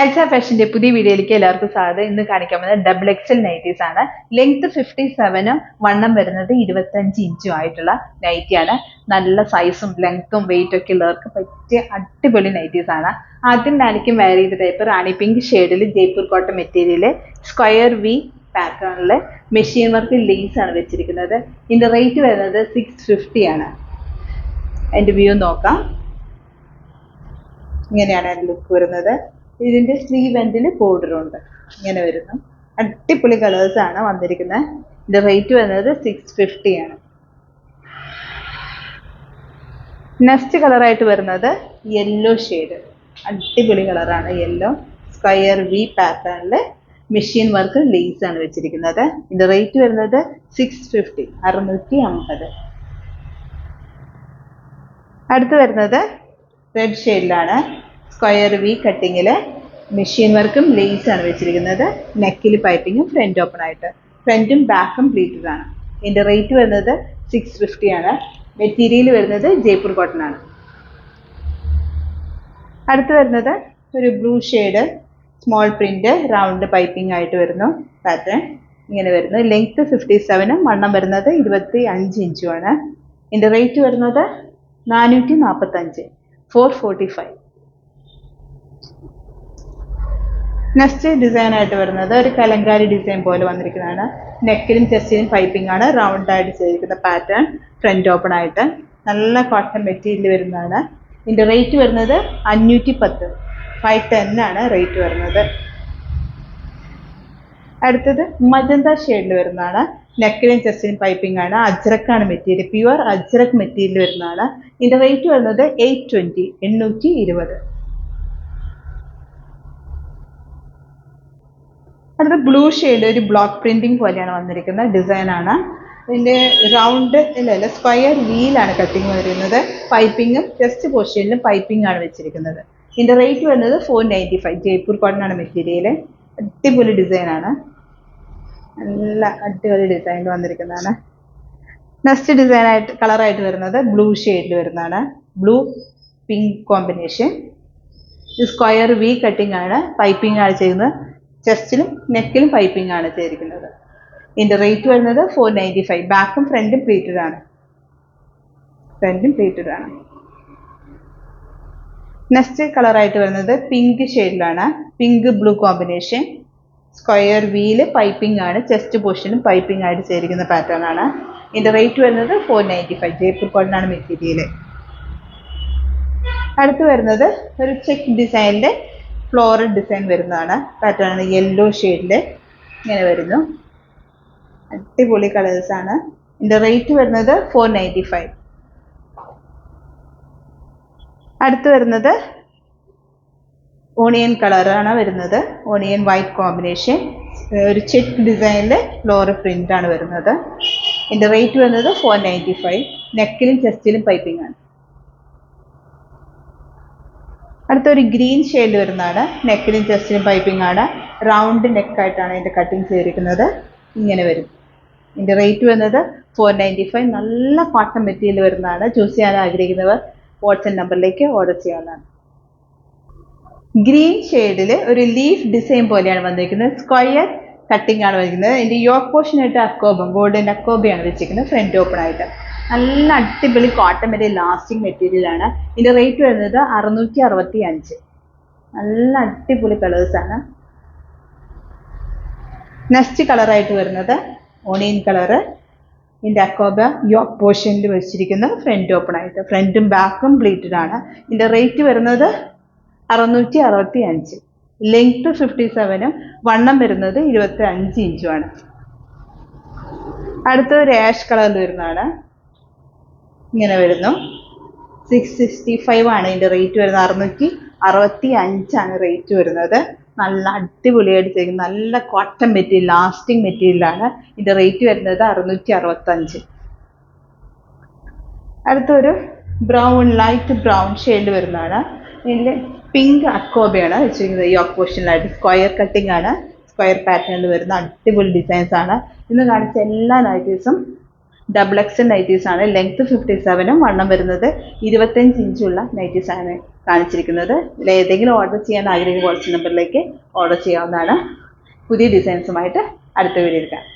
Elsa ഫാഷന്റെ പുതിയ വീഡിയോയിലേക്ക് എല്ലാവർക്കും സ്വാഗതം. ഇന്ന് കാണിക്കാൻ പോകുന്നത് ഡബിൾ എക്സൽ നൈറ്റീസ് ആണ്. ലെങ്ത് 57ഉം വണ്ണം വരുന്നത് 25 ഇഞ്ചും ആയിട്ടുള്ള നൈറ്റിയാണ്. നല്ല സൈസും ലെങ്ത്തും വെയിറ്റും ഒക്കെ ഉള്ളവർക്ക് പറ്റിയ അടിപൊളി നൈറ്റീസ് ആണ്. ആദ്യം കാണിക്കും വെയർ ചെയ്ത ടൈപ്പ് റാണി പിങ്ക് ഷെയ്ഡിൽ Jaipur cotton material square V പാറ്റേണിൽ മെഷീൻ വർക്ക് ലേസ് ആണ് വെച്ചിരിക്കുന്നത്. ഇതിന്റെ റേറ്റ് വരുന്നത് 650 ആണ്. അതിന്റെ വ്യൂ നോക്കാം. ഇങ്ങനെയാണ് അതിന്റെ ലുക്ക് വരുന്നത്. ഇതിന്റെ സ്ലീവ് എൻഡിൽ ബോർഡർ ഉണ്ട്. ഇങ്ങനെ വരുന്നു. അടിപൊളി കളേഴ്സ് ആണ് വന്നിരിക്കുന്നത്. ഇതിന്റെ റേറ്റ് വരുന്നത് 650 ആണ്. നെക്സ്റ്റ് കളറായിട്ട് വരുന്നത് യെല്ലോ ഷെയ്ഡ്. അടിപൊളി കളറാണ് യെല്ലോ. സ്ക്വയർ വി പാറ്റേണിൽ മെഷീൻ വർക്ക് ലേസ് ആണ് വെച്ചിരിക്കുന്നത്. ഇതിന്റെ റേറ്റ് വരുന്നത് 650, 650. അടുത്ത് വരുന്നത് റെഡ് ഷെയ്ഡിലാണ്. സ്ക്വയർ വി കട്ടിങ്ങിൽ മെഷീൻ വർക്കും ലേസ് ആണ് വെച്ചിരിക്കുന്നത്. നെക്കിൽ പൈപ്പിങ്ങും ഫ്രണ്ട് ഓപ്പൺ ആയിട്ട്, ഫ്രണ്ടും ബാക്കും പ്ലീറ്റഡ് ആണ്. ഇതിന്റെ റേറ്റ് വരുന്നത് 650 ആണ്. മെറ്റീരിയൽ വരുന്നത് ജയ്പൂർ കോട്ടൺ ആണ്. അടുത്ത് വരുന്നത് ഒരു blue shade small print round piping ആയിട്ട് വരുന്നു പാറ്റേൺ. ഇങ്ങനെ വരുന്നു. ലെങ്ത് 57ഉം വണ്ണം വരുന്നത് 25 ഇഞ്ചുമാണ്. ഇതിന്റെ റേറ്റ് വരുന്നത് 445, 445. നെക്സ്റ്റ് ഡിസൈൻ ആയിട്ട് വരുന്നത് ഒരു കലങ്കാരി ഡിസൈൻ പോലെ വന്നിരിക്കുന്നതാണ്. നെക്കിലും ചെസ്റ്റിലും പൈപ്പിംഗ് ആണ്. റൗണ്ട് ആയിട്ട് ചെയ്തിരിക്കുന്ന പാറ്റേൺ ഫ്രണ്ട് ഓപ്പൺ ആയിട്ട് നല്ല കോട്ടൺ മെറ്റീരിയൽ വരുന്നതാണ്. ഇതിന്റെ റേറ്റ് വരുന്നത് 510, 510 ആണ് റേറ്റ് വരുന്നത്. അടുത്തത് മജന്ത ഷെയ്ഡിൽ വരുന്നതാണ്. നെക്കിലും ചെസ്റ്റിലും പൈപ്പിംഗ് ആണ്. അജ്രക്കാണ് മെറ്റീരിയൽ, പ്യുവർ അജ്രക് മെറ്റീരിയൽ വരുന്നതാണ്. ഇതിന്റെ റേറ്റ് വരുന്നത് 820, 820. അടുത്ത ബ്ലൂ ഷെയ്ഡ് ഒരു ബ്ലോക്ക് പ്രിന്റിംഗ് പോലെയാണ് വന്നിരിക്കുന്ന ഡിസൈൻ ആണ്. ഇതിന്റെ റൗണ്ട് ഇല്ല സ്ക്വയർ വീലാണ് കട്ടിങ് വരുന്നത്. പൈപ്പിങ്ങും ചെസ്റ്റ് പോർഷനിലും പൈപ്പിംഗ് ആണ് വെച്ചിരിക്കുന്നത്. ഇതിന്റെ റേറ്റ് വരുന്നത് 495. ജയ്പൂർ കോട്ടൺ ആണ് മെറ്റീരിയൽ. അടിപൊളി ഡിസൈൻ ആണ്. നല്ല അടിപൊളി ഡിസൈനിൽ വന്നിരിക്കുന്നതാണ്. നെക്സ്റ്റ് ഡിസൈൻ ആയിട്ട് കളറായിട്ട് വരുന്നത് ബ്ലൂ ഷെയ്ഡിൽ വരുന്നതാണ്. Blue pink combination. Square V cutting ആണ്. പൈപ്പിംഗ് ആണ് ചെയ്യുന്നത്. ചെസ്റ്റിലും നെക്കിലും പൈപ്പിംഗ് ആണ് ചെയ്തിരിക്കുന്നത്. ഇതിന്റെ റേറ്റ് വരുന്നത് 495. ബാക്കും ഫ്രണ്ടും പ്ലീറ്റഡ് ആണ്. ഫ്രണ്ടും പ്ലീറ്റഡ് ആണ്. നെക്സ്റ്റ് കളറായിട്ട് വരുന്നത് പിങ്ക് ഷെയ്ഡിലാണ്. Pink blue combination. Square wheel piping ആണ്. ചെസ്റ്റ് പോർഷനും പൈപ്പിംഗ് ആയിട്ട് ചെയ്തിരിക്കുന്ന പാറ്റേൺ ആണ്. ഇതിന്റെ റേറ്റ് വരുന്നത് 495. ജയ്പൂർ കോട്ടൺ ആണ് മെറ്റീരിയൽ. അടുത്ത് വരുന്നത് ഒരു ചെക്ക് ഡിസൈനിന്റെ ഫ്ലോറൽ ഡിസൈൻ വരുന്നതാണ്. പാറ്റേൺ ആണ് യെല്ലോ ഷെയ്ഡില് ഇങ്ങനെ വരുന്നു. അടിപൊളി കളേഴ്സ് ആണ്. ഇതിന്റെ റേറ്റ് വരുന്നത് 495. അടുത്ത് വരുന്നത് ഓണിയൻ കളറാണ് വരുന്നത്. Onion white combination. ഒരു ചെക്ക് ഡിസൈനില് ഫ്ലോറൽ പ്രിന്റ് ആണ് വരുന്നത്. ഇതിന്റെ റേറ്റ് വരുന്നത് 495. നെക്കിലും ചെസ്റ്റിലും പൈപ്പിംഗ് ആണ്. അടുത്തൊരു ഗ്രീൻ ഷെയ്ഡ് വരുന്നതാണ്. നെക്കിലും ചെസ്റ്റിലും പൈപ്പിംഗ് ആണ്. റൗണ്ട് നെക്കായിട്ടാണ് ഇതിന്റെ കട്ടിങ് ചെയ്തിരിക്കുന്നത്. ഇങ്ങനെ വരും. ഇതിന്റെ റേറ്റ് വരുന്നത് 495. നല്ല കോട്ടൺ മെറ്റീരിയൽ വരുന്നതാണ്. ചൂസ് ചെയ്യാൻ ആഗ്രഹിക്കുന്നവർ വാട്സ്ആപ്പ് നമ്പറിലേക്ക് ഓർഡർ ചെയ്യാവുന്നതാണ്. ഗ്രീൻ ഷെയ്ഡിൽ ഒരു ലീഫ് ഡിസൈൻ പോലെയാണ് വന്നിരിക്കുന്നത്. സ്ക്വയർ കട്ടിംഗ് ആണ് വന്നിരിക്കുന്നത്. ഇതിന്റെ യോക്ക് പോർഷൻ ആയിട്ട് അക്കോബം, ഗോൾഡൻ അക്കോബയാണ് വെച്ചിരിക്കുന്നത് ഫ്രണ്ട് ഓപ്പൺ ആയിട്ട്. നല്ല അടിപൊളി കോട്ടൺ മെറ്റീരിയൽ, ലാസ്റ്റിംഗ് മെറ്റീരിയൽ ആണ്. ഇതിന്റെ റേറ്റ് വരുന്നത് 665. നല്ല അടിപൊളി കളേഴ്സ് ആണ്. നെക്സ്റ്റ് കളറായിട്ട് വരുന്നത് ഓണിയൻ കളറ്. ഇതിന്റെ അക്കോബ യോക്ക് പോർഷനിൽ വെച്ചിരിക്കുന്ന ഫ്രണ്ട് ഓപ്പൺ ആയിട്ട്, ഫ്രണ്ടും ബാക്കും പ്ലീറ്റഡ് ആണ്. ഇതിന്റെ റേറ്റ് വരുന്നത് 665. ലെങ്ത് 57ഉം വണ്ണം വരുന്നത് 25 ഇഞ്ചുമാണ്. അടുത്ത ഒരു ആഷ് കളറിൽ വരുന്നതാണ്. ഇങ്ങനെ വരുന്നു. 665 ആണ് ഇതിന്റെ റേറ്റ് വരുന്നത്. 665 ആണ് റേറ്റ് വരുന്നത്. നല്ല അടിപൊളിയായിട്ട് ചെയ്യുന്ന നല്ല കോട്ടൺ മെറ്റീരിയൽ, ലാസ്റ്റിംഗ് മെറ്റീരിയൽ ആണ്. ഇതിന്റെ റേറ്റ് വരുന്നത് 665. അടുത്തൊരു ബ്രൗൺ, ലൈറ്റ് ബ്രൗൺ ഷെയ്ഡ് വരുന്നതാണ്. ഇതിൽ പിങ്ക് അക്കോബയാണ് വെച്ചിരിക്കുന്നത്. യോക്ക് പോർഷനിലായിട്ട് സ്ക്വയർ കട്ടിംഗ് ആണ്. സ്ക്വയർ പാറ്റേണിൽ വരുന്ന അടിപൊളി ഡിസൈൻസ് ആണ്. ഇന്ന് കാണിച്ച എല്ലാ നൈറ്റീസും ഡബിൾ എക്സൽ നൈറ്റീസ് ആണ്. ലെങ്ത് 57ഉം വണ്ണം വരുന്നത് 25 ഇഞ്ചുള്ള നൈറ്റീസ് ആണ്. കാണിച്ചിരിക്കുന്നത്. ഇതിൽ ഏതെങ്കിലും ഓർഡർ ചെയ്യാൻ ആഗ്രഹിക്കുന്ന വാട്സ്ആപ്പ് നമ്പറിലേക്ക് ഓർഡർ ചെയ്യാവുന്നതാണ്. പുതിയ ഡിസൈൻസുമായിട്ട് അടുത്ത വീഡിയോയിൽ കാണാം.